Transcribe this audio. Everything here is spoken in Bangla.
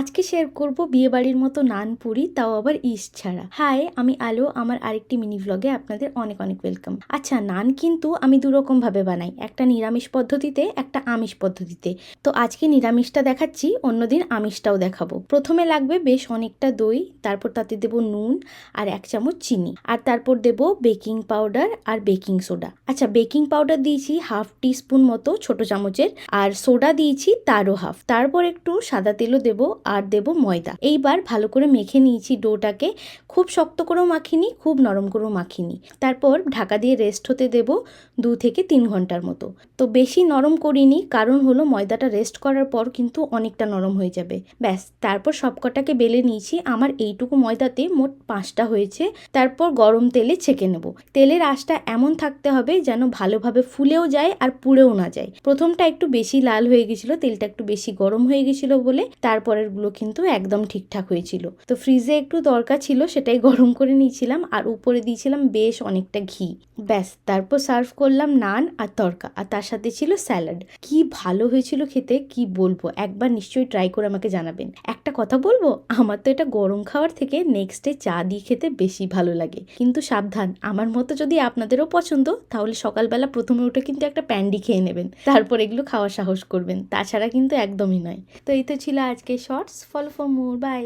আজকে শেয়ার করব বিয়েবাড়ির মতো নান পুরি, তাও আবার ইস্ট ছাড়া। হাই, আমি আলো। আমার আরেকটি মিনি ভ্লগে আপনাদের অনেক অনেক ওয়েলকাম। আচ্ছা, নান কিন্তু আমি দুরকম ভাবে বানাই, একটা নিরামিষ পদ্ধতিতে, একটা আমিষ পদ্ধতিতে। তো আজকে নিরামিষটা দেখাচ্ছি, অন্যদিন আমিষটাও দেখাবো। প্রথমে লাগবে বেশ অনেকটা দই, তারপর তাতে দেব নুন আর 1 চামচ চিনি, আর তারপর দেব বেকিং পাউডার আর বেকিং সোডা। আচ্ছা, বেকিং পাউডার দিয়েছি হাফ টিস্পুন মতো ছোট চামচের, আর সোডা দিয়েছি তারও হাফ। তারপর একটু সাদা তেলও দেব আর দেব ময়দা। এইবার ভালো করে মেখে নিয়েছি ডোটাকে। খুব শক্ত করেও মাখিনি, খুব নরম করেও মাখিনি। তারপর ঢাকা দিয়ে রেস্ট হতে দেব 2 থেকে 3 ঘন্টার মতো। তো বেশি নরম করিনি, কারণ হলো ময়দাটা রেস্ট করার পর কিন্তু অনেকটা নরম হয়ে যাবে। ব্যাস, তারপর সবকটাকে বেলে নিয়েছি। আমার এইটুকু ময়দাতে মোট 5টা হয়েছে। তারপর গরম তেলে ছেঁকে নেব। তেলের আঁচটা এমন থাকতে হবে যেন ভালোভাবে ফুলেও যায় আর পুড়েও না যায়। প্রথমটা একটু বেশি লাল হয়ে গেছিল, তেলটা একটু বেশি গরম হয়ে গেছিল বলে। তারপরের গুলো কিন্তু একদম ঠিকঠাক হয়েছিল। তো ফ্রিজে একটু দরকার ছিল, সেটাই গরম করে নিয়েছিলাম, আর উপরে দিয়েছিলাম বেশ অনেকটা ঘি। ব্যাস, তারপর সার্ভ করলাম নান আর তড়কা, আর তার সাথে ছিল স্যালাড। কি ভালো হয়েছিল খেতে, কি বলবো। একবার নিশ্চয়ই ট্রাই করে আমাকে জানাবেন। একটা কথা বলবো, আমার তো এটা গরম খাওয়ার থেকে নেক্সট ডে চা দিয়ে খেতে বেশি ভালো লাগে। কিন্তু সাবধান, আমার মতো যদি আপনাদেরও পছন্দ, তাহলে সকালবেলা প্রথমে উঠে কিন্তু একটা প্যান্ডি খেয়ে নেবেন, তারপর এগুলো খাওয়ার সাহস করবেন। তাছাড়া কিন্তু একদমই নয়। তো এই তো ছিল আজকে shorts. Follow for more. By.